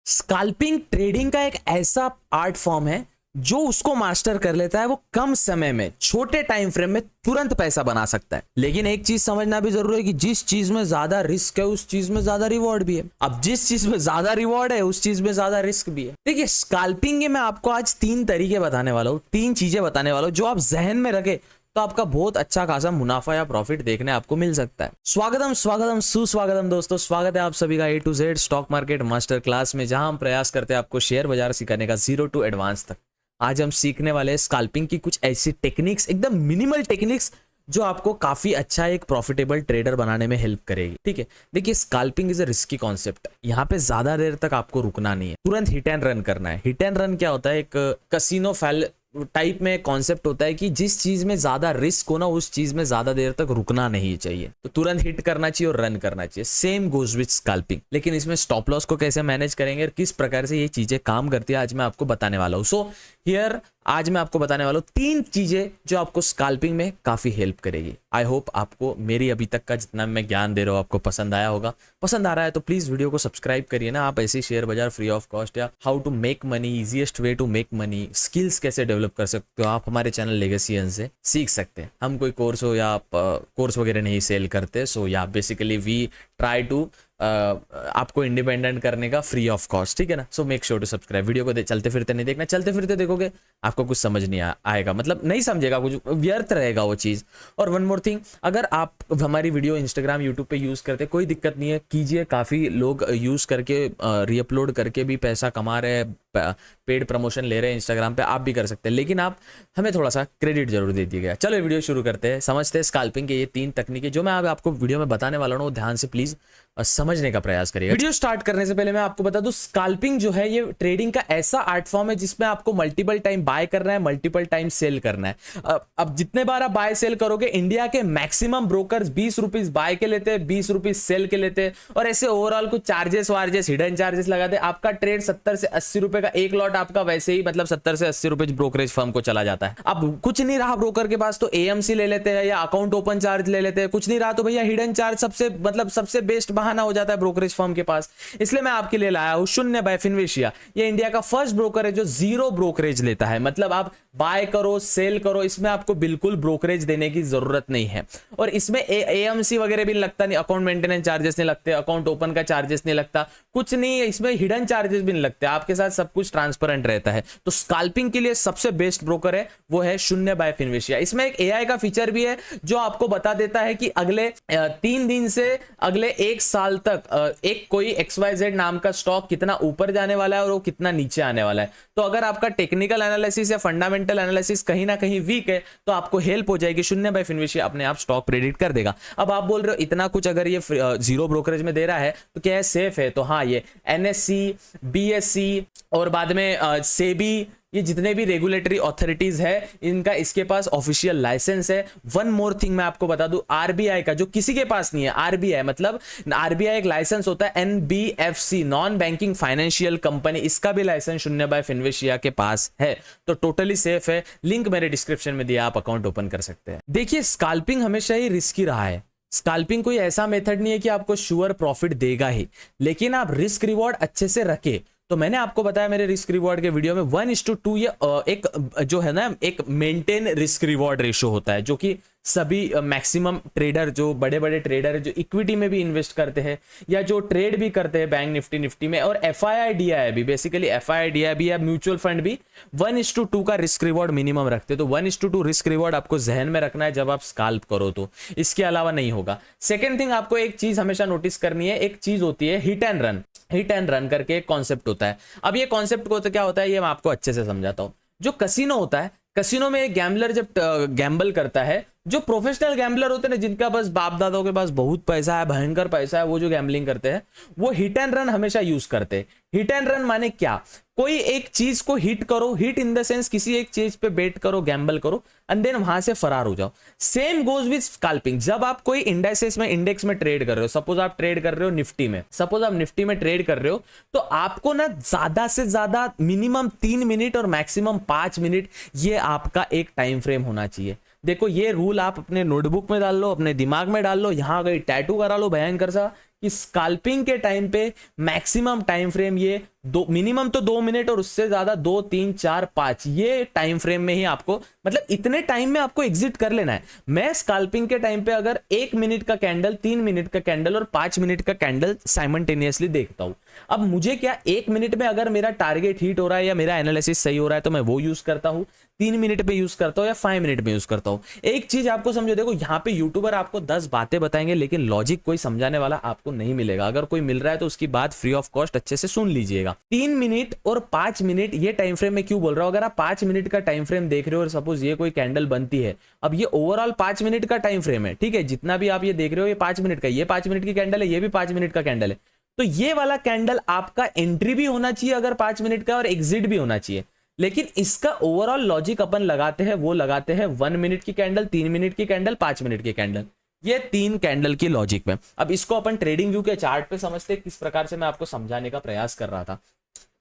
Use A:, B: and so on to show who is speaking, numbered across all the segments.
A: Scalping trading का एक ऐसा आर्ट फॉर्म है जो उसको मास्टर कर लेता है वो कम समय में छोटे टाइम फ्रेम में तुरंत पैसा बना सकता है। लेकिन एक चीज समझना भी जरूरी है कि जिस चीज में ज्यादा रिस्क है उस चीज में ज्यादा रिवॉर्ड भी है। अब जिस चीज में ज्यादा रिवॉर्ड है उस चीज में ज्यादा रिस्क भी है। देखिए स्कैल्पिंग के मैं आपको आज 3 तरीके बताने वाला हूँ, 3 चीजें बताने वाला हूँ जो आप जहन में रखे तो आपका बहुत अच्छा खासा मुनाफा या प्रॉफिट देखने आपको मिल सकता है। स्वागतम स्वागतम सुस्वागतम दोस्तों, स्वागत है आप सभी का A to Z stock market master class में, जहां हम प्रयास करते हैं आपको शेयर बाजार सिखाने का जीरो टू एडवांस तक। आज हम सीखने वाले हैं स्कैल्पिंग की कुछ ऐसी टेक्निक्स, एकदम मिनिमल टेक्निक्स जो आपको काफी अच्छा एक प्रॉफिटेबल ट्रेडर बनाने में हेल्प करेगी। ठीक है, देखिए scalping is a risky concept. यहाँ पे ज्यादा देर तक आपको रुकना नहीं है, तुरंत हिट एंड रन करना है। हिट एंड रन क्या होता है? एक कसिनो फैल टाइप में कॉन्सेप्ट होता है कि जिस चीज में ज्यादा रिस्क हो ना उस चीज में ज्यादा देर तक रुकना नहीं चाहिए, तो तुरंत हिट करना चाहिए और रन करना चाहिए। Same goes with scalping. लेकिन इसमें स्टॉप लॉस को कैसे मैनेज करेंगे और किस प्रकार से ये चीजें काम करती है आज मैं आपको बताने वाला हूँ। सो हियर आज मैं आपको बताने वाला हूँ 3 चीजें जो आपको स्कैल्पिंग में काफी हेल्प करेगी। आई होप आपको मेरी अभी तक का जितना मैं ज्ञान दे रहा हूँ आपको पसंद आया होगा। पसंद आ रहा है तो प्लीज वीडियो को सब्सक्राइब करिए ना। आप ऐसे शेयर बाजार फ्री ऑफ कॉस्ट या how to make money, easiest way to make money, skills कैसे डेवलप कर सकते हो आप हमारे चैनल लेगेसी अर्न से सीख सकते हैं। हम कोई कोर्स हो या कोर्स वगैरह नहीं सेल करते। सो या बेसिकली वी ट्राई टू आपको इंडिपेंडेंट करने का फ्री ऑफ कॉस्ट। ठीक है ना। So make sure to subscribe. Video को चलते फिरते नहीं देखना, चलते फिरते देखोगे आपको कुछ समझ नहीं आएगा, मतलब नहीं समझेगा, कुछ व्यर्थ रहेगा वो चीज। और वन मोर थिंग, अगर आप हमारी वीडियो इंस्टाग्राम यूट्यूब पे यूज करते कोई दिक्कत नहीं है, कीजिए। काफी लोग यूज करके रीअपलोड करके भी पैसा कमा रहे हैं, पेड प्रमोशन ले रहे हैं इंस्टाग्राम पे, आप भी कर सकते हैं। लेकिन आप हमें थोड़ा सा क्रेडिट जरूर दे दिएगा। चलो वीडियो शुरू करते हैं, समझते हैं स्कैल्पिंग के ये 3 तकनीकें जो मैं आपको वीडियो में बताने वाला हूँ। ध्यान से प्लीज समझने का प्रयास करिएगा। वीडियो स्टार्ट करने से पहले मैं आपको बता दूं, स्कैल्पिंग जो है ये ट्रेडिंग का ऐसा आर्ट फॉर्म है जिसमें आपको मल्टीपल टाइम बाय करना है, मल्टीपल टाइम सेल करना है। अब जितने बार आप बाय सेल करोगे, इंडिया के मैक्सिमम ब्रोकर्स 20 रुपीज बाय के लेते हैं, 20 रुपीज सेल के लेते हैं, और ऐसे ओवरऑल कुछ चार्जेस वार्जेस हिडन चार्जेस लगाते हैं। आपका ट्रेड 70 से 80 रुपए का एक लॉट आपका वैसे ही मतलब 70 से 80 रुपए ब्रोकरेज फर्म को चला जाता है। अब कुछ नहीं रहा ब्रोकर के पास तो AMC ले लेते हैं या अकाउंट ओपन चार्ज ले लेते हैं। कुछ नहीं रहा तो भैया हिडन चार्ज सबसे बेस्ट बहाना हो जाता है ब्रोकरेज फर्म के पास। इसलिए मैं आपके लिए लाया हूं शून्य बाय फिनविशिया। ये इंडिया का फर्स्ट ब्रोकर है जो जीरो ब्रोकरेज लेता है। मतलब आप बाय करो सेल करो, इसमें आपको बिल्कुल ब्रोकरेज देने की जरूरत नहीं है। और इसमें AMC वगैरह भी लगता नहीं, अकाउंट मेंटेनेंस चार्जेस नहीं लगते, अकाउंट ओपन का चार्जेस नहीं लगता, कुछ नहीं, इसमें हिडन चार्जेस भी नहीं लगते। आपके साथ सब कुछ ट्रांसपेरेंट रहता है। तो स्कैल्पिंग के लिए सबसे बेस्ट ब्रोकर है वो है शून्य बाय फिनविशिया। इसमें एक AI का फीचर भी है जो आपको बता देता है कि अगले 3 दिन से अगले 1 साल तक एक कोई XYZ नाम का स्टॉक कितना ऊपर जाने वाला है और वो कितना नीचे आने वाला है। तो अगर आपका टेक्निकल एनालिसिस या फंडामेंटल एनालिसिस कहीं ना कहीं वीक है तो आपको हेल्प हो जाएगी। शून्य बाय फिनविशिया अपने आप स्टॉक प्रेडिक्ट कर देगा। अब आप बोल रहे हो इतना कुछ अगर ये जीरो ब्रोकरेज में दे रहा है तो क्या है सेफ है? तो हाँ, ये NSE, BSE और बाद में सेबी, ये जितने भी रेगुलेटरी अथॉरिटीज है इनका इसके पास ऑफिशियल लाइसेंस है। वन मोर थिंग मैं आपको बता दूं, RBI का जो किसी के पास नहीं है, RBI मतलब RBI एक लाइसेंस होता है NBFC, non banking financial company, इसका भी लाइसेंस शून्य बाय फिनविशिया के पास है। तो टोटली सेफ है। लिंक मेरे डिस्क्रिप्शन में दिया, आप अकाउंट ओपन कर सकते हैं। देखिए स्कैल्पिंग हमेशा ही रिस्की रहा है। स्कैल्पिंग कोई ऐसा मेथड नहीं है कि आपको श्योर प्रॉफिट देगा ही, लेकिन आप रिस्क रिवॉर्ड अच्छे से रखे। तो मैंने आपको बताया मेरे रिस्क रिवॉर्ड के वीडियो में 1:2 ये एक जो है ना एक मेंटेन रिस्क रिवॉर्ड रेशो होता है, जो कि सभी मैक्सिमम ट्रेडर, जो बड़े बड़े ट्रेडर है जो इक्विटी में भी इन्वेस्ट करते हैं या जो ट्रेड भी करते हैं बैंक निफ्टी में, और FII-DI भी, बेसिकली FII-DI भी या म्यूचुअल फंड भी 1:2 का रिस्क रिवॉर्ड मिनिमम रखते हैं। तो 1:2 रिस्क रिवॉर्ड आपको जहन में रखना है जब आप स्कैल्प करो, तो इसके अलावा नहीं होगा। सेकेंड थिंग, आपको एक चीज हमेशा नोटिस करनी है, एक चीज होती है hit and run. Hit and run करके एक कॉन्सेप्ट होता है। अब ये कॉन्सेप्ट को तो क्या होता है ये मैं आपको अच्छे से समझाता हूं। जो कसिनो होता है, कसिनो में एक गैम्बलर जब गैम्बल करता है, जो प्रोफेशनल गैम्बलर होते हैं ना, जिनका बस बाप दादाओं के पास बहुत पैसा है, भयंकर पैसा है, वो जो गैम्बलिंग करते हैं वो हिट एंड रन हमेशा यूज करते हैं। हिट एंड रन माने क्या? कोई एक चीज को हिट करो, हिट इन द सेंस किसी एक चीज पे बेट करो, गैम्बल करो एंड देन वहां से फरार हो जाओ। Same goes with scalping. जब आप कोई इंडेक्स में ट्रेड कर रहे हो, सपोज आप ट्रेड कर रहे हो निफ्टी में, सपोज आप निफ्टी में ट्रेड कर रहे हो, तो आपको ना ज्यादा से ज्यादा मिनिमम 3 मिनट और मैक्सिमम 5 मिनट ये आपका एक टाइम फ्रेम होना चाहिए। देखो ये रूल आप अपने नोटबुक में डाल लो, अपने दिमाग में डाल लो, यहां गई टैटू करा लो भयंकर सा, कि स्कैल्पिंग के टाइम पे मैक्सिमम टाइम फ्रेम ये दो मिनिमम तो 2 मिनट और उससे ज्यादा 2, 3, 4, 5 ये टाइम फ्रेम में ही आपको मतलब इतने टाइम में आपको एग्जिट कर लेना है। मैं स्कैल्पिंग के टाइम पे अगर 1 मिनट का कैंडल, 3 मिनट का कैंडल और 5 मिनट का कैंडल साइमल्टेनियसली देखता हूं। अब मुझे क्या 1 मिनट में अगर मेरा टारगेट हिट हो रहा है या मेरा एनालिसिस सही हो रहा है तो मैं वो यूज करता हूं, 3 मिनट पे यूज करता हूं या 5 मिनट में यूज करता हूं। एक चीज आपको समझो, देखो यहाँ पे यूट्यूबर आपको 10 बातें बताएंगे लेकिन लॉजिक कोई समझाने वाला आपको नहीं मिलेगा। अगर कोई मिल रहा है तो उसकी बात फ्री ऑफ कॉस्ट अच्छे से सुन लीजिएगा। 3 मिनट और 5 मिनट ये टाइम फ्रेम में क्यों बोल रहा हूं? अगर आप 5 मिनट का टाइम फ्रेम देख रहे हो और सपोज ये कोई कैंडल बनती है, अब ये ओवरऑल 5 मिनट का टाइम फ्रेम है, ठीक है, जितना भी आप ये देख रहे हो ये 5 मिनट का, ये 5 मिनट की कैंडल है, ये भी 5 मिनट का कैंडल है। तो ये वाला कैंडल आपका एंट्री भी होना चाहिए अगर 5 मिनट का, और एग्जिट भी होना चाहिए। लेकिन इसका ओवरऑल लॉजिक अपन लगाते हैं, वो लगाते हैं 1 मिनट की कैंडल, 3 मिनट की कैंडल, 5 मिनट की कैंडल, ये 3 कैंडल की लॉजिक में। अब इसको अपन ट्रेडिंग व्यू के चार्ट पे समझते हैं, किस प्रकार से मैं आपको समझाने का प्रयास कर रहा था।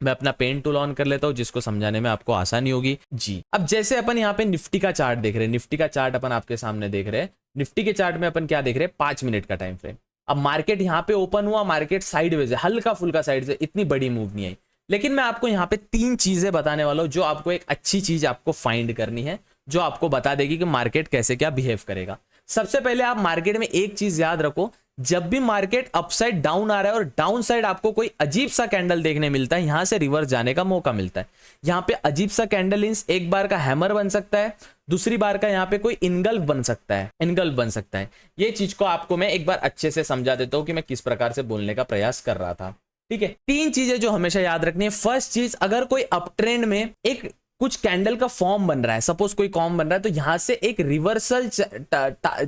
A: मैं अपना पेन टूल ऑन कर लेता हूं जिसको समझाने में आपको आसानी होगी जी। अब जैसे अपन यहाँ पे निफ्टी का चार्ट देख रहे हैं, निफ्टी का चार्ट अपन आपके सामने देख रहे हैं। निफ्टी के चार्ट में अपन क्या देख रहे हैं? 5 मिनट का टाइम फ्रेम। अब मार्केट यहाँ पे ओपन हुआ, मार्केट साइडवेज है, हल्का फुल्का साइड से, इतनी बड़ी मूव नहीं आई। लेकिन मैं आपको यहाँ पे 3 चीजें बताने वाला हूं जो आपको एक अच्छी चीज आपको फाइंड करनी है, जो आपको बता देगी कि मार्केट कैसे क्या बिहेव करेगा। सबसे पहले आप मार्केट में एक चीज याद रखो, जब भी मार्केट अपसाइड डाउन आ रहा है और डाउन साइड आपको कोई अजीब सा कैंडल देखने मिलता है, यहां से रिवर्स जाने का मौका मिलता है। यहां पे अजीब सा कैंडल मींस एक बार का हैमर बन सकता है, दूसरी बार का यहां पे कोई इनगल्फ बन सकता है, इनगल्फ बन सकता है। ये चीज को आपको मैं एक बार अच्छे से समझा देता हूं कि मैं किस प्रकार से बोलने का प्रयास कर रहा था, ठीक है। 3 चीजें जो हमेशा याद रखनी है। फर्स्ट चीज, अगर कोई अप ट्रेंड में एक कुछ कैंडल का फॉर्म बन रहा है, सपोज कोई कॉम बन रहा है, तो यहां से एक रिवर्सल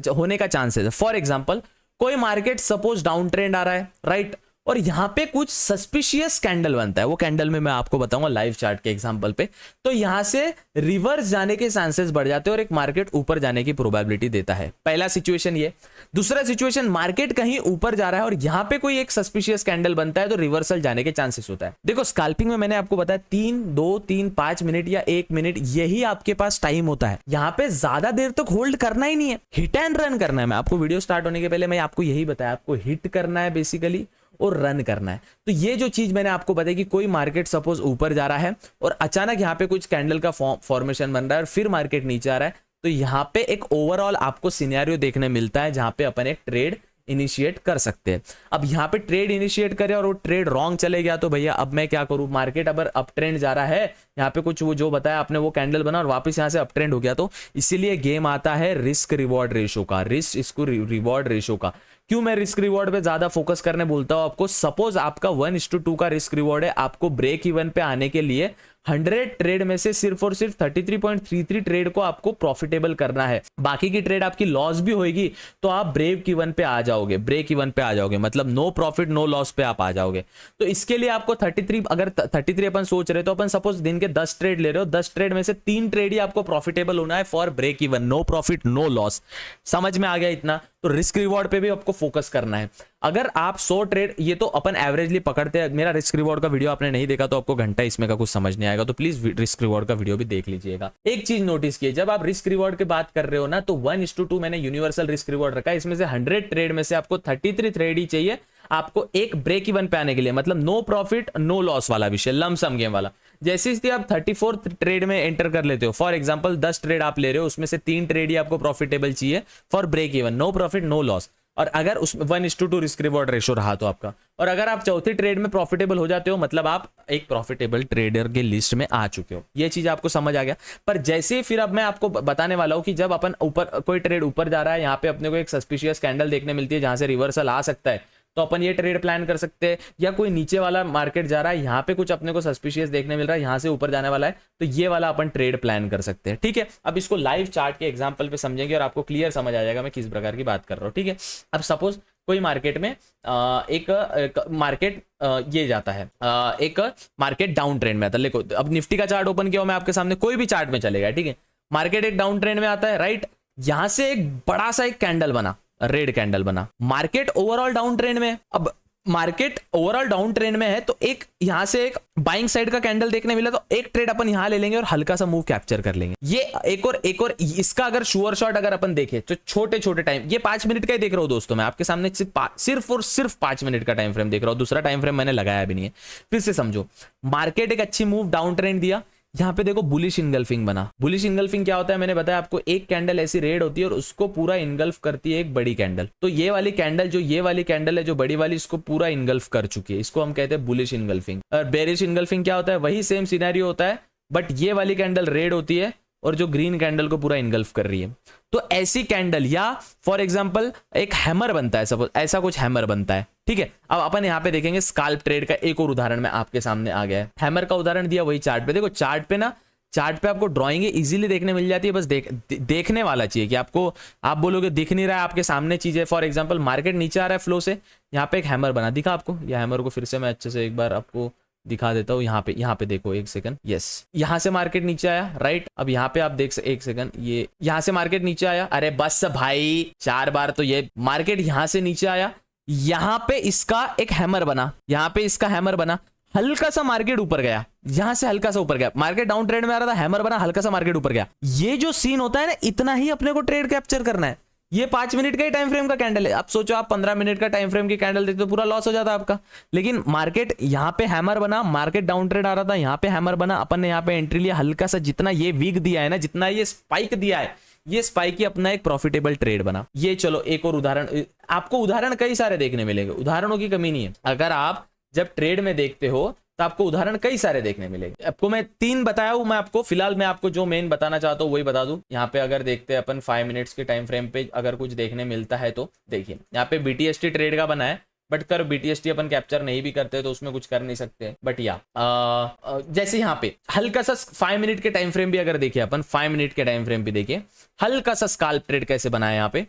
A: होने का चांसेस है। फॉर एग्जांपल कोई मार्केट सपोज डाउन ट्रेंड आ रहा है, राइट, और यहां पे कुछ सस्पिशियस कैंडल बनता है, वो कैंडल में मैं आपको बताऊंगा लाइव चार्ट के एग्जांपल पे, तो यहां से रिवर्स जाने के चांसेस बढ़ जाते हैं और एक मार्केट ऊपर जाने की प्रोबेबिलिटी देता है। पहला सिचुएशन ये। दूसरा सिचुएशन, मार्केट कहीं ऊपर जा रहा है और यहां पे कोई एक सस्पिशियस कैंडल बनता है तो रिवर्सल जाने के चांसेस होता है। देखो स्कैल्पिंग में मैंने आपको बताया 3, 2, 3, 5 मिनट या 1 मिनट, यही आपके पास टाइम होता है। यहां पे ज्यादा देर तक होल्ड करना ही नहीं है, हिट एंड रन करना है। मैं आपको वीडियो स्टार्ट होने के पहले मैं आपको यही बताया, आपको हिट करना है बेसिकली और रन करना है। तो ये जो चीज मैंने आपको बताई कि कोई मार्केट सपोज ऊपर जा रहा है और अचानक यहाँ पे कुछ कैंडल का फॉर्मेशन बन रहा है और फिर मार्केट नीचे आ रहा है, तो यहाँ पे एक ओवरऑल आपको सिनेरियो देखने मिलता है जहां पे अपन एक ट्रेड इनिशिएट कर सकते हैं। अब यहाँ पे ट्रेड इनिशिएट करें और वो ट्रेड रॉन्ग चले गया तो भैया अब मैं क्या करूं? मार्केट अगर अप ट्रेंड जा रहा है, यहाँ पे कुछ वो जो बताया आपने वो कैंडल बना और वापस यहाँ से अप ट्रेंड हो गया, तो इसीलिए गेम आता है रिस्क रिवॉर्ड रेशो का, रिस्क रिवॉर्ड रेशो का। क्यों मैं रिस्क रिवॉर्ड पे ज्यादा फोकस करने बोलता हूं आपको? सपोज आपका 1:2 का रिस्क रिवॉर्ड है, आपको ब्रेक इवन पे आने के लिए 100 ट्रेड में से सिर्फ और सिर्फ 33.33 ट्रेड को आपको प्रॉफिटेबल करना है। बाकी की ट्रेड आपकी लॉस भी होगी तो आप ब्रेक इवन पे आ जाओगे, ब्रेक इवन पे आ जाओगे, मतलब नो प्रॉफिट नो लॉस पे आप आ जाओगे। तो इसके लिए आपको 33, अगर 33 अपन सोच रहे तो अपन सपोज दिन के 10 ट्रेड ले रहे हो, 10 ट्रेड में से 3 ट्रेड ही आपको प्रॉफिटेबल होना है for break even, no profit no loss. समझ में आ गया इतना? तो रिस्क रिवॉर्ड पे भी आपको फोकस करना है। अगर आप 100 ट्रेड, ये तो अपन एवरेजली पकड़ते हैं, मेरा रिस्क रिवॉर्ड का वीडियो आपने नहीं देखा तो आपको घंटा इसमें का कुछ समझ नहीं आएगा, तो प्लीज रिस्क रिवॉर्ड का वीडियो भी देख लीजिएगा। एक चीज नोटिस कीजिए, जब आप रिस्क रिवॉर्ड की बात कर रहे हो ना, तो 1:2 मैंने यूनिवर्सल रिस्क रिवॉर्ड रखा है। इसमें से 100 ट्रेड में से आपको 33 ट्रेड ही चाहिए आपको एक ब्रेक इवन पे आने के लिए, मतलब नो प्रॉफिट नो लॉस वाला विषय, लमसम गेम वाला। जैसे ही आप 34 ट्रेड में एंटर कर लेते हो, फॉर एग्जांपल 10 ट्रेड आप ले रहे हो, उसमें से 3 ट्रेड ही आपको प्रॉफिटेबल चाहिए for break even, no profit no loss. और अगर उसमें 1:2 रिस्क रिवॉर्ड रेशो रहा तो आपका, और अगर आप चौथी ट्रेड में प्रॉफिटेबल हो जाते हो, मतलब आप एक प्रॉफिटेबल ट्रेडर के लिस्ट में आ चुके हो। ये चीज आपको समझ आ गया। पर जैसे फिर अब मैं आपको बताने वाला हूं कि जब अपन ऊपर कोई ट्रेड ऊपर जा रहा है, यहाँ पे अपने को एक सस्पिशियस कैंडल देखने मिलती है जहां से रिवर्सल आ सकता है, तो अपन ये ट्रेड प्लान कर सकते हैं। या कोई नीचे वाला मार्केट जा रहा है, यहाँ पे कुछ अपने को सस्पिशियस देखने मिल रहा है, यहाँ से ऊपर जाने वाला है, तो ये वाला अपन ट्रेड प्लान कर सकते हैं, ठीक है। अब इसको लाइव चार्ट के एग्जांपल पे समझेंगे और आपको क्लियर समझ आ जाएगा मैं किस प्रकार की बात कर रहा हूँ, ठीक है। अब सपोज कोई मार्केट में एक मार्केट ये जाता है, एक मार्केट डाउन ट्रेंड में आता है। देखो अब निफ्टी का चार्ट ओपन किया मैं आपके सामने, कोई भी चार्ट में चलेगा, ठीक है। मार्केट एक डाउन ट्रेंड में आता है, राइट, यहां से एक बड़ा सा एक कैंडल बना, रेड कैंडल बना, मार्केट ओवरऑल डाउन ट्रेंड में। अब मार्केट ओवरऑल डाउन ट्रेंड में है तो एक यहां से एक बाइंग साइड का कैंडल देखने मिला तो एक ट्रेड अपन यहां ले लेंगे और हल्का सा मूव कैप्चर कर लेंगे। ये एक और इसका अगर श्योर शॉट अगर अपन देखें तो छोटे छोटे टाइम, ये 5 मिनट का ही देख रहा हूं दोस्तों, मैं आपके सामने सिर्फ और सिर्फ 5 मिनट का टाइम फ्रेम देख रहा हूं, दूसरा टाइम फ्रेम मैंने लगाया भी नहीं है। फिर से समझो, मार्केट एक अच्छी मूव डाउन ट्रेंड दिया, यहाँ पे देखो बुलिश इनगल्फिंग बना। बुलिश इनगल्फिंग क्या होता है मैंने बताया आपको, एक कैंडल ऐसी रेड होती है और उसको पूरा इनगल्फ करती है एक बड़ी कैंडल। तो ये वाली कैंडल है जो बड़ी वाली, इसको पूरा इनगल्फ कर चुकी है, इसको हम कहते हैं बुलिश इनगल्फिंग। और बेरिश इनगल्फिंग क्या होता है, वही सेम सिनेरियो होता है, बट ये वाली कैंडल रेड होती है और जो ग्रीन कैंडल को पूरा इनगल्फ कर रही है। तो ऐसी कैंडल, या फॉर एग्जांपल एक हैमर बनता है, सपोज ऐसा कुछ हैमर बनता है, ठीक है। अब अपन यहाँ पे देखेंगे स्काल्प ट्रेड का एक और उदाहरण में आपके सामने आ गया है। हैमर का उदाहरण दिया वही चार्ट पे, देखो चार्ट पे आपको ड्राइंग इजीली देखने मिल जाती है, बस देखने वाला चाहिए कि आपको, आप बोलोगे दिख नहीं रहा है आपके सामने चीजें। फॉर एग्जांपल मार्केट नीचे आ रहा है फ्लो से, यहाँ पे एक हैमर बना, दिखा आपको, या हैमर को फिर से मैं अच्छे से एक बार आपको दिखा देता हूँ। यहाँ पे देखो, एक सेकंड, यस, यहाँ से मार्केट नीचे आया, राइट। अब यहाँ पे आप देख एक सेकंड, ये यहाँ से मार्केट नीचे आया, अरे बस भाई 4 बार तो ये मार्केट यहाँ से नीचे आया, यहाँ पे इसका एक हैमर बना, यहाँ पे इसका हैमर बना, हल्का सा मार्केट ऊपर गया, यहां से हल्का सा ऊपर गया, मार्केट डाउन ट्रेंड में आ रहा था, हैमर बना, हल्का सा मार्केट ऊपर गया। ये जो सीन होता है ना, इतना ही अपने को ट्रेड कैप्चर करना है। ये 5 मिनट का ही टाइम फ्रेम का कैंडल है। अब सोचो आप 15 मिनट का टाइम फ्रेम की कैंडल देखते तो पूरा लॉस हो जाता आपका। लेकिन मार्केट यहाँ पे हैमर बना, मार्केट डाउन ट्रेंड आ रहा था, यहाँ पे हैमर बना, अपन ने यहाँ पे एंट्री लिया, हल्का सा जितना ये वीक दिया है ना, जितना ये स्पाइक दिया है, ये स्पाइक ही अपना एक प्रॉफिटेबल ट्रेड बना। ये चलो एक और उदाहरण, आपको उदाहरण कई सारे देखने मिलेंगे, उदाहरणों की कमी नहीं है। अगर आप जब ट्रेड में देखते हो तो आपको उदाहरण कई सारे देखने मिलेंगे। आपको मैं 3 बताया हूं, मैं आपको फिलहाल मैं आपको जो मेन बताना चाहता हूं वही बता दूं। यहाँ पे अगर देखते हैं अपन 5 मिनट्स के टाइम फ्रेम पे अगर कुछ देखने मिलता है तो देखिए, यहाँ पे BTST ट्रेड का बना है, बट कर BTST अपन कैप्चर नहीं भी करते तो उसमें कुछ कर नहीं सकते। बट या जैसे यहाँ पे हल्का सा 5 मिनट के टाइम फ्रेम भी अगर देखिए अपन, 5 मिनट के टाइम फ्रेम भी देखिए, हल्का सा स्काल्प ट्रेड कैसे बना है यहाँ पे।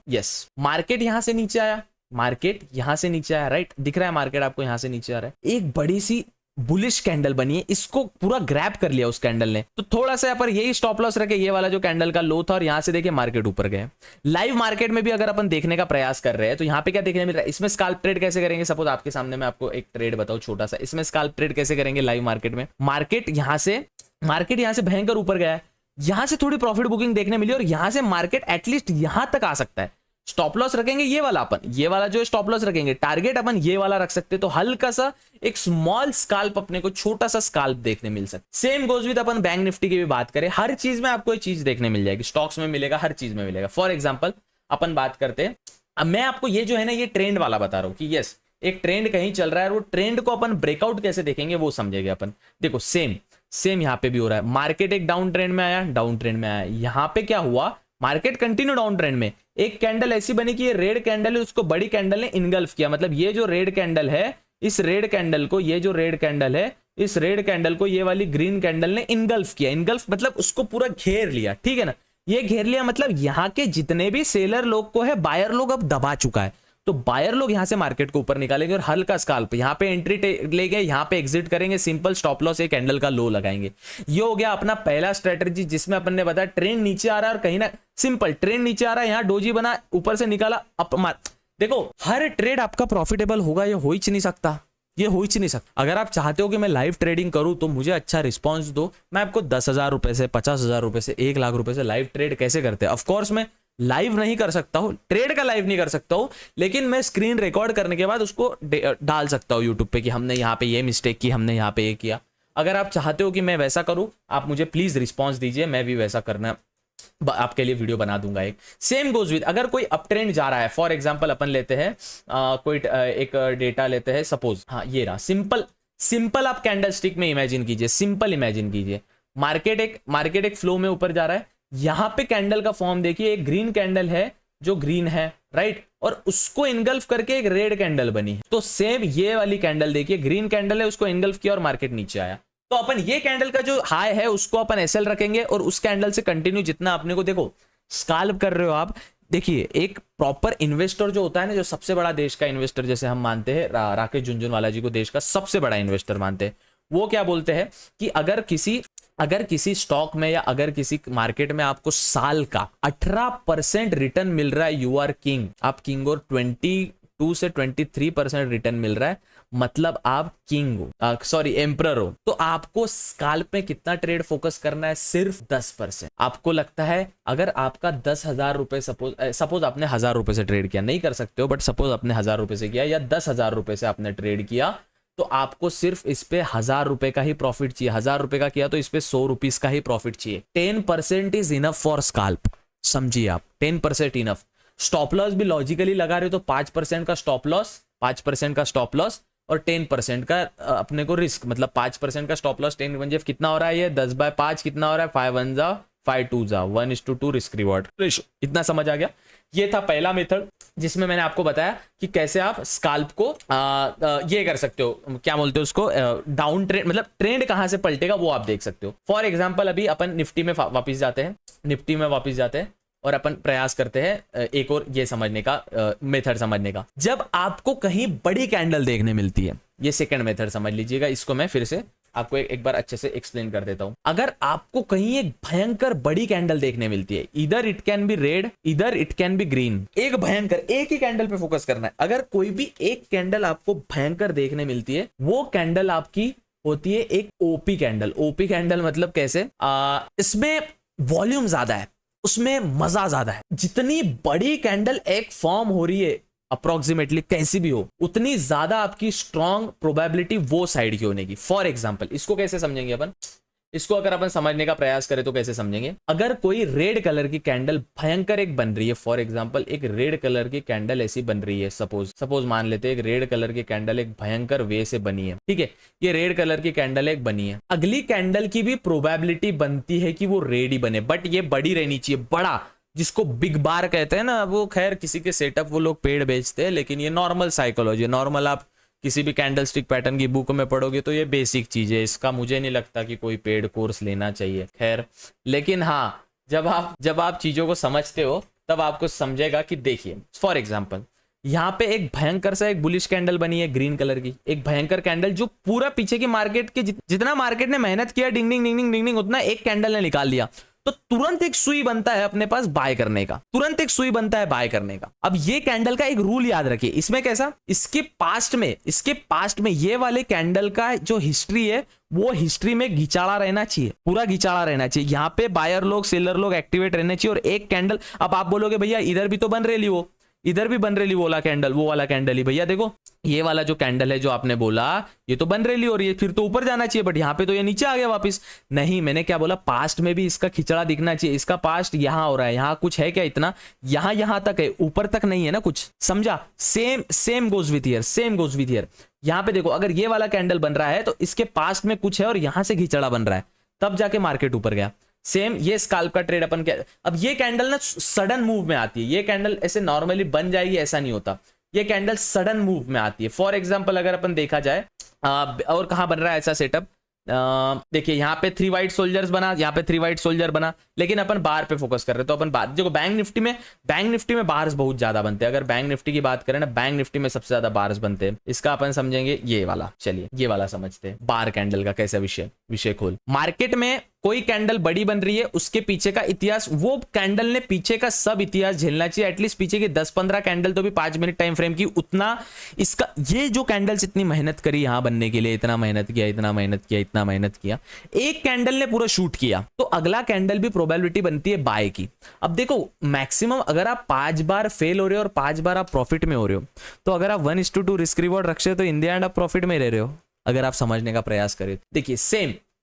A: यस, मार्केट यहाँ से नीचे आया, मार्केट यहां से नीचे आया, राइट, दिख रहा है मार्केट आपको यहां से नीचे आ रहा है, एक बड़ी सी बुलिश कैंडल बनी है, इसको पूरा ग्रैब कर लिया उस कैंडल ने। तो थोड़ा सा पर यही स्टॉप लॉस रखे, ये वाला जो कैंडल का लो था, और यहां से देखिए मार्केट ऊपर गए। लाइव मार्केट में भी अगर अपन देखने का प्रयास कर रहे हैं तो यहाँ पे क्या देखने मिल रहा है, इसमें स्काल्प ट्रेड कैसे करेंगे। सपोज आपके सामने मैं आपको एक ट्रेड बताऊं छोटा सा, इसमें स्काल्प ट्रेड कैसे करेंगे लाइव मार्केट में। मार्केट यहां से भयंकर ऊपर गया है, यहां से थोड़ी प्रॉफिट बुकिंग देखने मिली और यहां से मार्केट एटलीस्ट यहां तक आ सकता है। स्टॉप लॉस रखेंगे ये वाला, अपन ये वाला जो स्टॉप लॉस रखेंगे, टारगेट अपन ये वाला रख सकते, तो हल्का सा एक स्मॉल स्काल्प, अपने को छोटा सा स्काल्प देखने मिल सकता। Same goes with upon bank Nifty की भी बात करें, हर चीज में आपको एक चीज देखने मिल जाएगी, स्टॉक्स में मिलेगा, हर चीज में मिलेगा। फॉर एग्जांपल अपन बात करते हैं, अब मैं आपको ये जो है ना, ये ट्रेंड वाला बता रहा हूं कि यस एक ट्रेंड कहीं चल रहा है, वो ट्रेंड को अपन ब्रेकआउट कैसे देखेंगे वो समझेंगे अपन। देखो सेम यहाँ पे भी हो रहा है, मार्केट एक डाउन ट्रेंड में आया, यहाँ पे क्या हुआ, मार्केट कंटिन्यू डाउन ट्रेंड में, एक कैंडल ऐसी बनी कि ये रेड कैंडल है, उसको बड़ी कैंडल ने इनगल्फ किया। मतलब ये जो रेड कैंडल है, इस रेड कैंडल को, ये जो रेड कैंडल है, इस रेड कैंडल को ये वाली ग्रीन कैंडल ने इनगल्फ किया। इनगल्फ मतलब उसको पूरा घेर लिया, ठीक है ना। ये घेर लिया मतलब यहाँ के जितने भी सेलर लोग को है, बायर लोग अब दबा चुका है। तो बायर लोग यहां से मार्केट को ऊपर निकालेंगे और हल्का स्काल्प यहाँ पे एंट्री लेंगे, यहाँ पे एग्जिट करेंगे, सिंपल स्टॉप लॉस एक कैंडल का लो लगाएंगे। ये हो गया अपना पहला स्ट्रेटजी, जिसमें अपन ने बताया ट्रेंड नीचे आ रहा है और कहीं ना सिंपल ट्रेंड नीचे आ रहा है, यहाँ डोजी बना, ऊपर से निकाला अप मार। देखो हर ट्रेड आपका प्रॉफिटेबल होगा ये हो ही नहीं सकता, ये हो ही नहीं सकता। अगर आप चाहते हो कि मैं लाइव ट्रेडिंग करूं तो मुझे अच्छा रिस्पॉन्स दो, मैं आपको 10,000 रुपए से, 50,000 रुपए से, 1 लाख रुपए से लाइव ट्रेड कैसे करते हैं। ऑफकोर्स मैं लाइव नहीं कर सकता हूं, ट्रेड का लाइव नहीं कर सकता हूं, लेकिन मैं स्क्रीन रिकॉर्ड करने के बाद उसको डाल सकता हूं यूट्यूब पे कि हमने यहाँ पे ये मिस्टेक की, हमने यहाँ पे ये किया। अगर आप चाहते हो कि मैं वैसा करूं, आप मुझे प्लीज रिस्पॉन्स दीजिए, मैं भी वैसा करना आपके लिए वीडियो बना दूंगा। एक सेम गोज विद, अगर कोई अप ट्रेंड जा रहा है, फॉर एग्जांपल अपन लेते हैं कोई एक डेटा लेते हैं, सपोज हाँ ये रहा, सिंपल आप कैंडल स्टिक में इमेजिन कीजिए, सिंपल इमेजिन कीजिए, मार्केट एक फ्लो में ऊपर जा रहा है, यहां पे कैंडल का फॉर्म देखिए, एक ग्रीन कैंडल है जो ग्रीन है, राइट, और उसको इनगल्फ करके एक रेड कैंडल बनी है। तो सेम ये वाली कैंडल देखिए, ग्रीन कैंडल है, उसको इनगल्फ किया और मार्केट नीचे आया। तो अपन ये कैंडल का जो हाई है उसको अपन एसएल रखेंगे और उस कैंडल से कंटिन्यू जितना अपने को, देखो स्काल्प कर रहे हो आप, देखिए एक प्रॉपर इन्वेस्टर जो होता है ना, जो सबसे बड़ा देश का इन्वेस्टर, जैसे हम मानते हैं राकेश झुनझुनवाला जी को देश का सबसे बड़ा इन्वेस्टर मानते हैं, वो क्या बोलते हैं कि अगर किसी स्टॉक में या अगर किसी मार्केट में आपको साल का 18% रिटर्न मिल रहा है, यू आर किंग, आप किंग, और 22 से 23% रिटर्न मिल रहा है, मतलब आप किंग हो, सॉरी एम्परर हो। तो आपको स्काल्प में कितना ट्रेड फोकस करना है? सिर्फ 10%। आपको लगता है अगर आपका 10,000 रुपए, सपोज आपने 1,000 रुपए से ट्रेड किया, नहीं कर सकते हो बट सपोज आपने 1,000 रुपए से किया या 10,000 रुपए से आपने ट्रेड किया, तो आपको सिर्फ इस पे 1,000 रुपए का ही प्रॉफिट चाहिए। 1,000 रुपए का किया तो इस पे 100 रुपीज का ही प्रॉफिट चाहिए। 10% इज इनफ फॉर स्काल्प, समझिए आप, 10% इनफ। स्टॉप लॉस भी लॉजिकली लगा रहे हो तो 5% का स्टॉप लॉस, 5% का स्टॉप लॉस और 10% का अपने को रिस्क, मतलब 5% का स्टॉप लॉस 10 1 कितना हो रहा है? ये 10/5 कितना हो रहा है? 5 1 जा 5 2 जा 1:2 रिस्क रिवॉर्ड रेशो। इतना समझ आ गया? ये था पहला मेथड जिसमें मैंने आपको बताया कि कैसे आप स्काल्प को ये कर सकते हो, क्या बोलते हो उसको, डाउन ट्रेंड, मतलब ट्रेंड कहां से पलटेगा वो आप देख सकते हो। फॉर एग्जांपल अभी अपन निफ्टी में वापस जाते हैं, निफ्टी में वापस जाते हैं और अपन प्रयास करते हैं एक और ये समझने का, मेथड समझने का। जब आपको कहीं बड़ी कैंडल देखने मिलती है, ये सेकंड मेथड समझ लीजिएगा, इसको मैं फिर से आपको एक बार अच्छे से एक्सप्लेन कर देता हूं। अगर आपको कहीं एक भयंकर बड़ी कैंडल देखने मिलती है, इधर इट कैन बी रेड, इधर इट कैन बी ग्रीन, एक भयंकर, एक ही कैंडल पे फोकस करना है। अगर कोई भी एक कैंडल आपको भयंकर देखने मिलती है, वो कैंडल आपकी होती है एक ओपी कैंडल। ओपी कैंडल मतलब कैसे? इसमें वॉल्यूम ज्यादा है, उसमें मजा ज्यादा है। जितनी बड़ी कैंडल एक फॉर्म हो रही है अप्रोक्सीमेटली कैसी भी हो, उतनी ज्यादा आपकी स्ट्रॉन्ग प्रोबेबिलिटी वो साइड की होने की। फॉर एग्जांपल इसको कैसे समझेंगे अपन? इसको अगर अपन समझने का प्रयास करें तो कैसे समझेंगे? अगर कोई रेड कलर की कैंडल भयंकर एक बन रही है, फॉर एग्जांपल एक रेड कलर की कैंडल ऐसी बन रही है, सपोज मान लेते हैं एक रेड कलर की कैंडल एक भयंकर वे से बनी है, ठीक है, ये रेड कलर की कैंडल एक बनी है। अगली कैंडल की भी प्रोबेबिलिटी बनती है कि वो रेड ही बने, बट ये बड़ी रहनी चाहिए, बड़ा, जिसको बिग बार कहते हैं ना। वो खैर किसी के सेटअप वो लोग पेड़ बेचते हैं, लेकिन ये नॉर्मल साइकोलॉजी, नॉर्मल आप किसी भी कैंडल स्टिक पैटर्न की बुक में पढ़ोगे तो ये बेसिक चीज है। इसका मुझे नहीं लगता कि कोई पेड कोर्स लेना चाहिए, खैर। लेकिन हाँ, जब आप चीजों को समझते हो तब आपको समझेगा कि देखिए फॉर एग्जाम्पल यहाँ पे एक भयंकर सा एक बुलिश कैंडल बनी है ग्रीन कलर की, एक भयंकर कैंडल जो पूरा पीछे की मार्केट के जितना मार्केट ने मेहनत किया, डिंग डिंग डिंग डिंग डिंग डिंग, उतना एक कैंडल ने निकाल लिया। तो तुरंत एक सुई बनता है अपने पास बाय करने का, तुरंत एक सुई बनता है बाय करने का। अब ये कैंडल का एक रूल याद रखिए, इसमें कैसा, इसके पास्ट में ये वाले कैंडल का जो हिस्ट्री है वो हिस्ट्री में घिचाड़ा रहना चाहिए, पूरा घिचाड़ा रहना चाहिए। यहाँ पे बायर लोग सेलर लोग एक्टिवेट रहने चाहिए। और एक कैंडल, अब आप बोलोगे भैया इधर भी तो बन रही वो, इधर भी बन रही वो वाला कैंडल ही, भैया देखो ये वाला जो कैंडल है जो आपने बोला ये तो बन रही और ये फिर तो ऊपर जाना चाहिए, बट यहाँ पे तो ये नीचे आ गया वापस। नहीं, मैंने क्या बोला, पास्ट में भी इसका खिचड़ा दिखना चाहिए। इसका पास्ट यहाँ हो रहा है, यहाँ कुछ है क्या इतना, यहाँ तक है, ऊपर तक नहीं है ना कुछ, समझा? सेम गोज विथ हियर, यहाँ पे देखो अगर ये वाला कैंडल बन रहा है तो इसके पास्ट में कुछ है और यहाँ से खिचड़ा बन रहा है, तब जाके मार्केट ऊपर गया। सेम ये स्काल्प का ट्रेड अपन क्या, अब ये कैंडल ना सडन मूव में आती है, ये कैंडल ऐसे नॉर्मली बन जाएगी ऐसा नहीं होता, ये कैंडल सडन मूव में आती है। फॉर एग्जांपल अगर अपन देखा जाए और कहां बन रहा है ऐसा सेटअप, देखिए यहाँ पे 3 वाइट सोल्जर्स बना, यहाँ पे 3 वाइट सोल्जर बना, लेकिन अपन बार पे फोकस कर रहे हैं तो अपन बार, देखो बैंक निफ्टी में बार्स बहुत ज्यादा बनते हैं। अगर बैंक निफ्टी की बात करें ना, बैंक निफ्टी में सबसे ज्यादा बार्स बनते हैं। इसका अपन समझेंगे ये वाला, चलिए ये वाला समझते हैं, बार कैंडल का कैसा विषय खोल। मार्केट में कोई कैंडल बड़ी बन रही है, उसके पीछे का इतिहास, वो कैंडल ने पीछे का सब इतिहास झेलना चाहिए, एटलीस्ट पीछे की 10-15 कैंडल तो भी 5 मिनट टाइम फ्रेम की, उतना इसका, ये जो कैंडल्स इतनी मेहनत करी यहां बनने के लिए, इतना मेहनत किया, एक कैंडल ने पूरा शूट किया, तो अगला कैंडल भी प्रोबेबिलिटी बनती है बाय की। अब देखो मैक्सिमम अगर आप 5 बार फेल हो रहे हो और 5 बार आप प्रॉफिट में हो रहे हो, तो अगर आप 1:2 रिस्क रिवॉर्ड रखते हो तो इन द एंड आप प्रॉफिट में रह रहे हो, अगर आप समझने का प्रयास करें। देखिए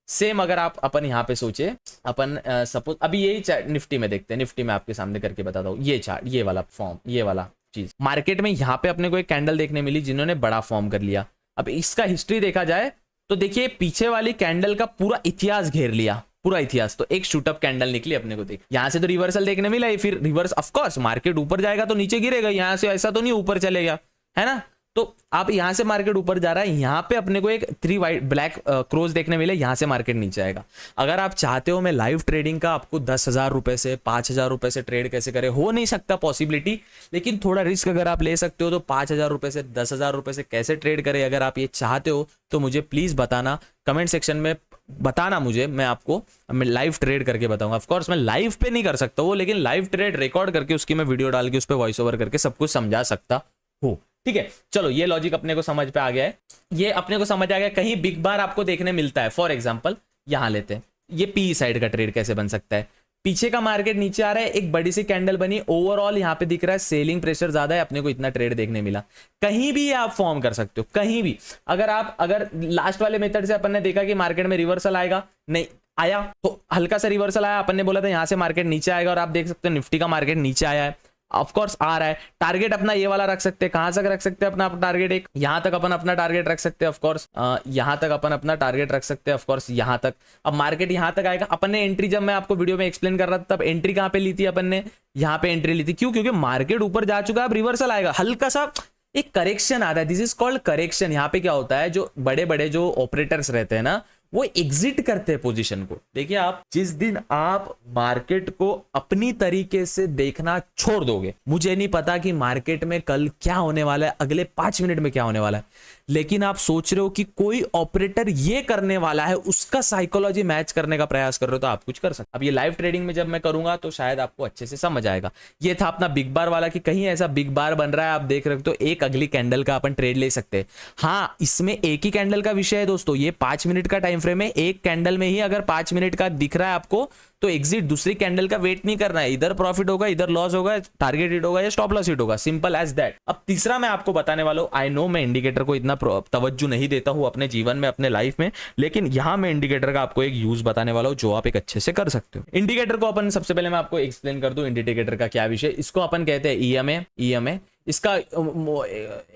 A: सेम अगर आप अपन यहाँ पे सोचे, अपन सपोज अभी यही चार्ट निफ्टी में देखते हैं, निफ्टी में आपके सामने करके बताता हूँ, ये चार्ट, ये वाला फॉर्म, ये वाला चीज, मार्केट में यहाँ पे अपने को एक कैंडल देखने मिली जिन्होंने बड़ा फॉर्म कर लिया। अब इसका हिस्ट्री देखा जाए तो देखिए पीछे वाली कैंडल का पूरा इतिहास घेर लिया, पूरा इतिहास, तो एक शूटअप कैंडल निकली अपने को, देख यहाँ से तो रिवर्सल देखने मिला, फिर रिवर्स, ऑफ कोर्स मार्केट ऊपर जाएगा तो नीचे गिरेगा, यहाँ से ऐसा तो नहीं ऊपर चलेगा, है ना। तो आप यहां से मार्केट ऊपर जा रहा है, यहां पे अपने को एक 3 वाइट ब्लैक क्रोज देखने मिले, यहां से मार्केट नीचे आएगा। अगर आप चाहते हो मैं लाइव ट्रेडिंग का आपको 10,000 रुपए से 5,000 रुपए से ट्रेड कैसे करे, हो नहीं सकता पॉसिबिलिटी, लेकिन थोड़ा रिस्क अगर आप ले सकते हो तो 5,000 रुपए से 10,000 रुपए से कैसे ट्रेड करे, अगर आप ये चाहते हो तो मुझे प्लीज बताना, कमेंट सेक्शन में बताना मुझे, मैं लाइव ट्रेड करके बताऊंगा। ऑफ कोर्स मैं लाइव पे नहीं कर सकता वो, लेकिन लाइव ट्रेड रिकॉर्ड करके उसकी मैं वीडियो डाल के उस पर वॉइस ओवर करके सब कुछ समझा सकता हूँ, ठीक है, चलो ये लॉजिक अपने को समझ पे आ गया है, ये अपने को समझ आ गया। कहीं बिग बार आपको देखने मिलता है, फॉर एग्जांपल यहां लेते हैं, ये पी साइड का ट्रेड कैसे बन सकता है। पीछे का मार्केट नीचे आ रहा है, एक बड़ी सी कैंडल बनी, ओवरऑल यहां पे दिख रहा है सेलिंग प्रेशर ज्यादा है, अपने को इतना ट्रेड देखने मिला। कहीं भी आप फॉर्म कर सकते हो, कहीं भी। अगर लास्ट वाले मेथड से अपन ने देखा कि मार्केट में रिवर्सल आएगा, नहीं आया, तो हल्का सा रिवर्सल आया, अपन ने बोला था यहां से मार्केट नीचे आएगा, और आप देख सकते हो निफ्टी का मार्केट नीचे आया है, ऑफ कोर्स आ रहा है। टारगेट अपना ये वाला रख सकते हैं, कहां तक रख सकते हैं अपना टारगेट, एक यहां तक अपन अपना टारगेट रख सकते हैं, ऑफ कोर्स यहां तक अपन अपना टारगेट रख सकते हैं, ऑफ कोर्स यहां तक। अब मार्केट यहां तक आएगा, अपन ने एंट्री, जब मैं आपको वीडियो में एक्सप्लेन कर रहा था, तब एंट्री कहां पे ली थी अपन ने, यहां पे एंट्री ली थी। क्यों? क्योंकि मार्केट ऊपर जा चुका है, अब रिवर्सल आएगा, हल्का सा एक करेक्शन आता है, दिस इज कॉल्ड करेक्शन। यहां पे क्या होता है, जो बड़े बड़े जो ऑपरेटर्स रहते हैं ना, वो एग्जिट करते हैं पोजीशन को। देखिए, आप जिस दिन आप मार्केट को अपनी तरीके से देखना छोड़ दोगे, मुझे नहीं पता कि मार्केट में कल क्या होने वाला है, अगले 5 मिनट में क्या होने वाला है, लेकिन आप सोच रहे हो कि कोई ऑपरेटर ये करने वाला है, उसका साइकोलॉजी मैच करने का प्रयास कर रहे हो, तो आप कुछ कर सकते। अब ये लाइव ट्रेडिंग में जब मैं करूंगा तो शायद आपको अच्छे से समझ आएगा। ये था अपना बिग बार वाला, कि कहीं ऐसा बिग बार बन रहा है, आप देख रहे हो, तो एक अगली कैंडल का अपन ट्रेड ले सकते हैं। हाँ, इसमें एक ही कैंडल का विषय है दोस्तों, ये 5 मिनट का टाइम फ्रेम है, एक कैंडल में ही अगर 5 मिनट का दिख रहा है आपको, तो एग्जिट, दूसरी कैंडल का वेट नहीं करना है, इधर प्रॉफिट होगा, इधर लॉस होगा, टारगेट हिट होगा या स्टॉप लॉस हिट होगा, सिंपल एज दैट। अब तीसरा मैं आपको बताने वाला हूं, आई नो मैं इंडिकेटर को इतना तवज्जो नहीं देता हूं अपने जीवन में, अपने लाइफ में, लेकिन यहां मैं इंडिकेटर का आपको एक यूज बताने वाला हूं, जो आप एक अच्छे से कर सकते हो। इंडिकेटर को अपन, सबसे पहले मैं आपको एक्सप्लेन कर दूं इंडिकेटर का क्या विषय। इसको अपन कहते हैं ईएमए, इसका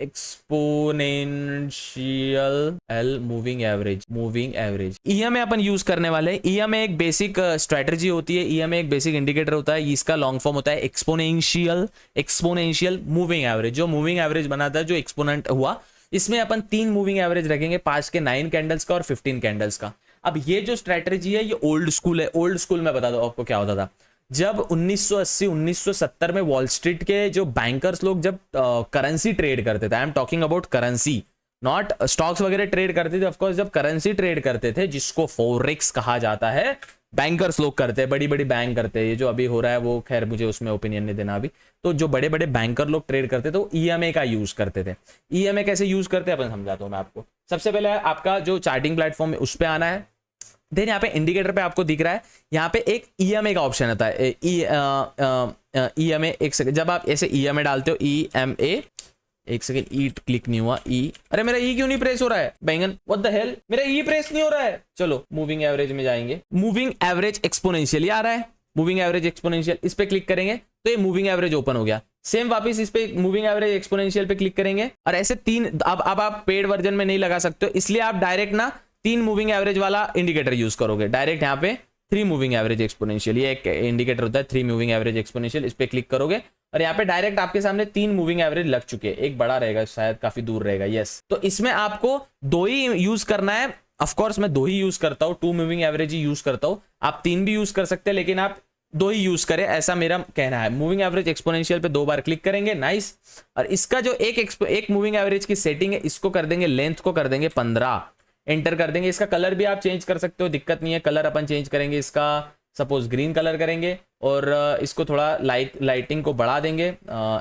A: exponential L moving average EMA अपन यूज करने वाले हैं। ईएमए एक बेसिक स्ट्रेटजी होती है, ईएमए एक बेसिक इंडिकेटर होता है, इसका लॉन्ग फॉर्म होता है एक्सपोनेंशियल मूविंग एवरेज। जो मूविंग एवरेज बनाता है, जो एक्सपोनेंट हुआ, इसमें अपन 3 मूविंग एवरेज रखेंगे, 5 के 9 कैंडल्स का और 15 कैंडल्स का। अब ये जो स्ट्रेटजी है, ये ओल्ड स्कूल है। ओल्ड स्कूल में बता दो आपको क्या होता था, जब 1980 1970 में वॉल स्ट्रीट के जो बैंकर्स लोग जब करेंसी ट्रेड करते थे, I am talking about currency, not stocks वगैरह ट्रेड करते थे, ऑफकोर्स जब करेंसी ट्रेड करते थे, जिसको फॉरेक्स कहा जाता है, बैंकर्स लोग करते हैं, बड़ी बड़ी बैंक करते हैं। ये जो अभी हो रहा है वो खैर मुझे उसमें ओपिनियन नहीं देना अभी। तो जो बड़े बड़े बैंकर लोग ट्रेड करते थे, वो ईएमए का यूज करते थे। ईएमए कैसे यूज करते हैं अपन समझाता हूं मैं आपको। सबसे पहले आपका जो चार्टिंग प्लेटफॉर्म है उस पर आना है, देन यहाँ पे इंडिकेटर पे आपको दिख रहा है, यहाँ पे एक ईएमए का ऑप्शन आता है, ईएमए। एक सेकंड, जब आप ऐसे ईएमए डालते हो, ईएमए, एक सेकंड, ई क्लिक नहीं हुआ, ई, अरे मेरा ई क्यों नहीं प्रेस हो रहा है बैंगन, व्हाट द हेल, मेरा ई प्रेस नहीं हो रहा है। चलो मूविंग एवरेज में जाएंगे, मूविंग एवरेज एक्सपोनेंशियल आ रहा है, मूविंग एवरेज एक्सपोनेंशियल, इस पे क्लिक करेंगे तो ये मूविंग एवरेज ओपन हो गया। सेम वापस इस पे मूविंग एवरेज एक्सपोनेंशियल पे क्लिक करेंगे, और ऐसे 3, अब आप पेड वर्जन में नहीं लगा सकते हो, इसलिए आप डायरेक्ट ना 3 मूविंग एवरेज वाला इंडिकेटर यूज करोगे। डायरेक्ट यहाँ पे 3 मूविंग एवरेज एक्सपोनेंशियल, ये एक इंडिकेटर होता है 3 मूविंग एवरेज एक्सपोनेंशियल, इस पे क्लिक करोगे और यहाँ पे डायरेक्ट आपके सामने 3 मूविंग एवरेज लग चुके हैं। एक बड़ा रहेगा, शायद काफी दूर रहेगा, यस। तो इसमें आपको 2 ही यूज करना है। ऑफ कोर्स मैं 2 ही यूज करता हूँ, 2 मूविंग एवरेज ही यूज करता हूँ। आप 3 भी यूज कर सकते हैं, लेकिन आप 2 ही यूज करें, ऐसा मेरा कहना है। मूविंग एवरेज एक्सपोनेंशियल पे 2 बार क्लिक करेंगे, नाइस। और इसका जो एक मूविंग एवरेज की सेटिंग है, इसको कर देंगे, लेंथ को कर देंगे 15, एंटर कर देंगे। इसका कलर भी आप चेंज कर सकते हो, दिक्कत नहीं है। कलर अपन चेंज करेंगे, इसका सपोज ग्रीन कलर करेंगे, और इसको थोड़ा लाइटिंग को बढ़ा देंगे,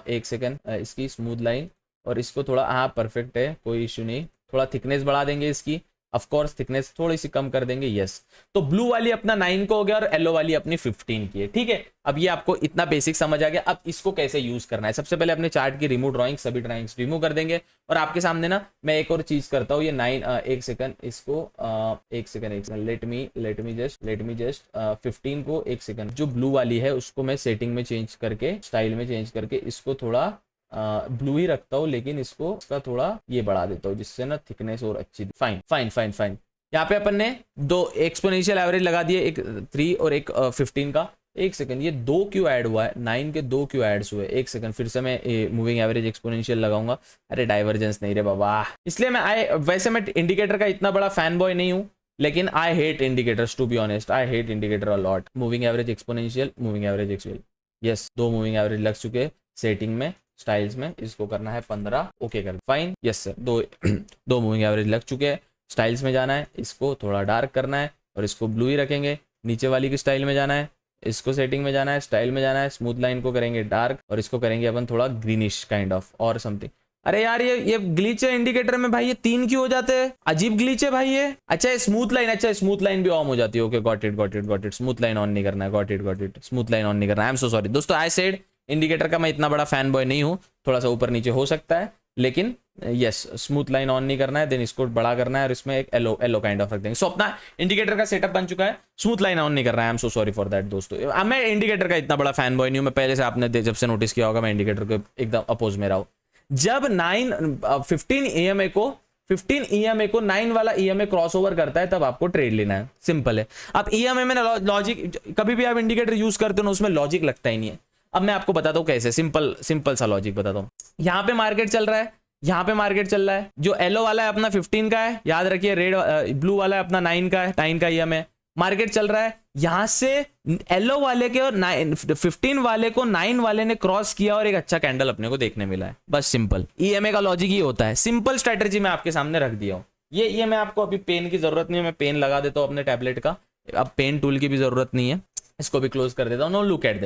A: एक सेकंड, इसकी स्मूथ लाइन, और इसको थोड़ा, हाँ परफेक्ट है, कोई इश्यू नहीं। थोड़ा थिकनेस बढ़ा देंगे इसकी, ऑफ कोर्स थिकनेस थोड़ी सी कम कर देंगे, यस। तो ब्लू वाली अपना 9 को हो गया और येलो वाली अपनी 15 की है, ठीक है। अब ये आपको इतना बेसिक समझ आ गया। अब इसको कैसे यूज करना है, सबसे पहले अपने चार्ट की रिमूव ड्राइंग, सभी ड्राइंग्स रिमूव कर देंगे। और आपके सामने ना मैं एक और चीज करता हूँ, ये 9, एक सेकंड, इसको एक सेकंड, लेट मी जस्ट 15 को, एक सेकंड, जो ब्लू वाली है उसको मैं सेटिंग में चेंज करके, स्टाइल में चेंज करके, इसको थोड़ा ब्लू ही रखता हूँ, लेकिन इसको का थोड़ा ये बढ़ा देता हूँ, जिससे ना थिकनेस और अच्छी। फाइन। यहाँ पे अपन ने 2 एक्सपोनेंशियल एवरेज लगा दिए, एक 3 और एक 15 का। एक सेकंड, ये 2 क्यों ऐड हुआ है, 9 के 2 क्यों ऐड हुए? एक सेकंड, फिर से मैं मूविंग एवरेज एक्सपोनेंशियल लगाऊंगा। अरे डाइवर्जेंस नहीं रे बाबा, इसलिए मैं वैसे मैं इंडिकेटर का इतना बड़ा फैन बॉय नहीं हूँ, लेकिन I hate indicators, to be honest, I hate indicator a lot. Moving average exponential, yes, 2 moving average लग चुके हैं सेटिंग में, स्टाइल्स में। इसको करना है 15, ओके कर, fine, yes sir. 2 moving average लग चुके हैं, स्टाइल्स में जाना है, इसको थोड़ा डार्क करना है और इसको ब्लू ही रखेंगे। नीचे वाली की स्टाइल में जाना है, इसको सेटिंग में जाना है, स्टाइल में जाना है, स्मूथ लाइन को करेंगे डार्क, और इसको करेंगे अपन थोड़ा ग्रीनिश काइंड ऑफ और समथिंग। अरे यार ये ग्लिच है इंडिकेटर में भाई, ये 3 क्यों हो जाते हैं, अजीब ग्लिच है भाई ये। अच्छा स्मूथ लाइन, अच्छा स्मूथ लाइन भी ऑन हो जाती है, okay got it, smooth line on नहीं करना है, got it, smooth line on नहीं करना है। आई एम सो सॉरी दोस्तों, आई सेड इंडिकेटर का मैं इतना बड़ा फैन बॉय नहीं हूं, थोड़ा सा ऊपर नीचे हो सकता है, लेकिन यस स्मूथ लाइन ऑन नहीं करना है, देन इसको बड़ा करना है और इसमें एक येलो काइंड ऑफ रख देंगे। सो अपना इंडिकेटर का सेटअप बन चुका है, स्मूथ लाइन ऑन नहीं कर रहा है। I am so sorry for that दोस्तों। अब मैं इंडिकेटर का इतना बड़ा फैन बॉय नहीं हूं, मैं पहले से आपने जब से नोटिस किया होगा मैं इंडिकेटर के एकदम अपोज में रहा हूं। जब 15 EMA को 9 वाला EMA क्रॉस ओवर करता है तब आपको ट्रेड लेना है, सिंपल है। अब EMA में ना लॉजिक, कभी भी आप इंडिकेटर यूज करते हो ना उसमें लॉजिक लगता ही नहीं है। अब मैं आपको बताता हूँ कैसे, सिंपल सा लॉजिक बताता हूँ। यहाँ पे मार्केट चल रहा है, यहाँ पे मार्केट चल रहा है, जो येलो वाला है अपना 15 का है, याद रखिए, रेड ब्लू वाला है अपना 9 का है, 9 का EMA मार्केट चल रहा है। यहां से येलो वाले के और 15 वाले को 9 वाले ने क्रॉस किया और एक अच्छा कैंडल अपने को देखने मिला है, बस सिंपल। EMA का लॉजिक ये होता है, सिंपल स्ट्रेटेजी मैं आपके सामने रख दिया हूं। ये मैं आपको अभी पेन की जरूरत नहीं है, मैं पेन लगा देता हूं अपने टैबलेट का, अब पेन टूल की भी जरूरत नहीं है, इसको भी क्लोज कर देता हूं। नो लुक एट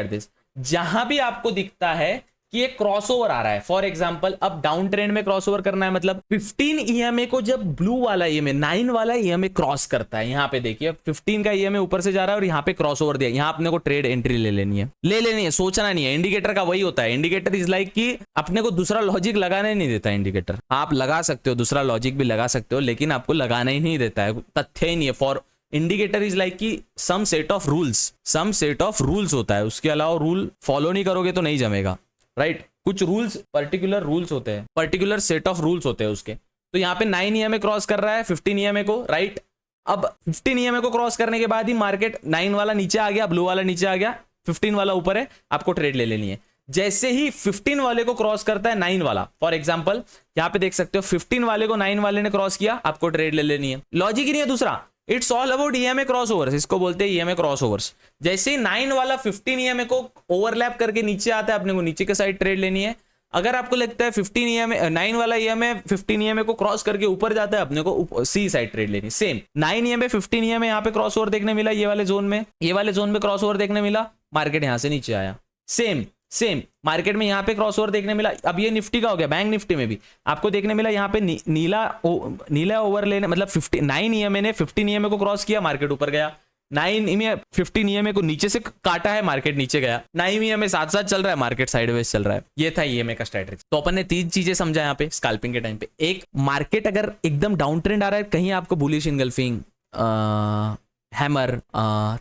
A: दिस, जहां भी आपको दिखता है कि एक क्रॉसओवर आ रहा है, फॉर एग्जांपल अब डाउन ट्रेंड में क्रॉसओवर करना है, मतलब 15 EMA को जब ब्लू वाला EMA 9 वाला EMA क्रॉस करता है, यहां पे देखिए 15 का EMA ऊपर से जा रहा है और यहां पे क्रॉसओवर दिया, यहां अपने को ट्रेड एंट्री ले लेनी है, सोचना नहीं है। इंडिकेटर का वही होता है, इंडिकेटर इज लाइक कि अपने को दूसरा लॉजिक लगाने नहीं देता इंडिकेटर। आप लगा सकते हो, दूसरा लॉजिक भी लगा सकते हो, लेकिन आपको लगाना ही नहीं देता है, तथ्य ही नहीं है। फॉर इंडिकेटर इज लाइक कि सम सेट ऑफ रूल्स होता है, उसके अलावा रूल फॉलो नहीं करोगे तो नहीं जमेगा, राइट। कुछ रूल्स, पर्टिकुलर रूल्स होते हैं, पर्टिकुलर सेट ऑफ रूल्स होते हैं उसके। तो यहाँ पे 9 EMA क्रॉस कर रहा है 15 EMA को, राइट। अब 15 EMA को क्रॉस करने के बाद ही मार्केट 9 वाला नीचे आ गया, ब्लू वाला नीचे आ गया, 15 वाला ऊपर है, आपको ट्रेड ले लेनी है। जैसे ही 15 वाले को क्रॉस करता है 9 वाला, फॉर एग्जाम्पल यहाँ पे देख सकते हो 15 वाले को 9 वाले ने क्रॉस किया, आपको ट्रेड ले लेनी है। लॉजिक ही नहीं है दूसरा, it's all about EMA crossovers, इसको बोलते हैं EMA क्रॉसओवर्स। जैसे ही 9 वाला 15 EMA को ओवरलैप करके नीचे आता है, अपने को नीचे के साइड ट्रेड लेनी है। अगर आपको लगता है 9 वाला EMA 15 EMA को क्रॉस करके ऊपर जाता है, अपने को सी साइड ट्रेड लेनी। सेम 9 EMA 15 EMA यहाँ पे क्रॉस ओवर देखने मिला, ये वाले जोन में क्रॉस ओवर देखने मिला, मार्केट यहाँ से नीचे आया। सेम मार्केट में यहाँ पे क्रॉस ओवर देखने मिला। अब ये निफ्टी का हो गया, बैंक निफ्टी में भी आपको देखने मिला, यहाँ पे नीला ओवर लेने, मतलब 9 EMA ने 15 EMA को क्रॉस किया, मार्केट ऊपर गया। 9 EMA 15 EMA को नीचे से काटा है, मार्केट नीचे गया। 9 EMA साथ साथ चल रहा है, मार्केट साइडवेज चल रहा है। ये था EMA का स्ट्रेटजी। तो अपन ने 3 चीजें समझा यहाँ पे स्कैल्पिंग के टाइम पे। एक, मार्केट अगर एकदम डाउन ट्रेंड आ रहा है, कहीं आपको bullish engulfing, hammer,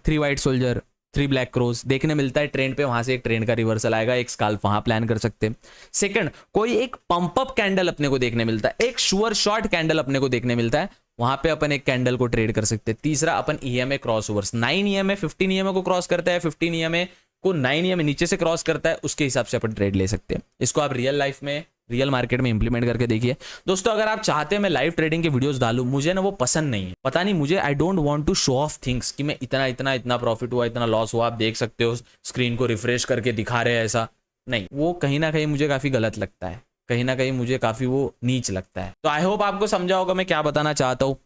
A: 3 white soldier, 3 black crows देखने मिलता है ट्रेंड पे, वहां से एक ट्रेंड का रिवर्सल आएगा, एक स्कैल्प वहां प्लान कर सकते हैं। सेकंड, कोई एक पंप अप कैंडल अपने को देखने मिलता है, एक श्योर शॉर्ट कैंडल अपने को देखने मिलता है, वहां पे अपन एक कैंडल को ट्रेड कर सकते हैं। तीसरा, अपन EMA क्रॉसओवर्स, 9 EMA 15 EMA को क्रॉस करता है, 15 EMA को 9 EMA नीचे से क्रॉस करता है, उसके हिसाब से अपन ट्रेड ले सकते हैं। इसको आप रियल लाइफ में, रियल मार्केट में इंप्लीमेंट करके देखिए दोस्तों। अगर आप चाहते हैं मैं लाइव ट्रेडिंग के वीडियोस डालूं, मुझे ना वो पसंद नहीं है, पता नहीं मुझे, I don't want to show off things कि मैं इतना प्रॉफिट हुआ, इतना लॉस हुआ। आप देख सकते हो स्क्रीन को रिफ्रेश करके दिखा रहे हैं, ऐसा नहीं, वो कहीं ना कहीं मुझे काफी गलत लगता है, कहीं ना कहीं मुझे काफी वो नीच लगता है। तो आई होप आपको समझा होगा मैं क्या बताना चाहता हूँ,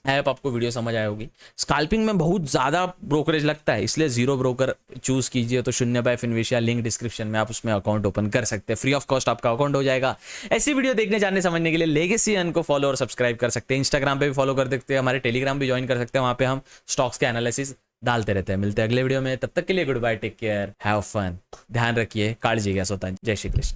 A: आई होप आपको वीडियो समझ आई होगी। स्कैल्पिंग में बहुत ज्यादा ब्रोकरेज लगता है, इसलिए जीरो ब्रोकर चूज कीजिए। तो 0 बाय फिनविशिया, लिंक डिस्क्रिप्शन में, आप उसमें अकाउंट ओपन कर सकते हैं, फ्री ऑफ कॉस्ट आपका अकाउंट हो जाएगा। ऐसी वीडियो देखने, जानने, समझने के लिए लेगेसी अर्न को फॉलो और सब्सक्राइब कर सकते हैं। इंस्टाग्राम पे भी फॉलो कर सकते हैं, हमारे टेलीग्राम भी ज्वाइन कर सकते हैं, वहां पे हम स्टॉक्स के एनालिसिस डालते रहते हैं। मिलते हैं अगले वीडियो में, तब तक के लिए goodbye, take care, have fun, ध्यान रखिए, काळजी घ्या स्वतः। जय श्री कृष्ण।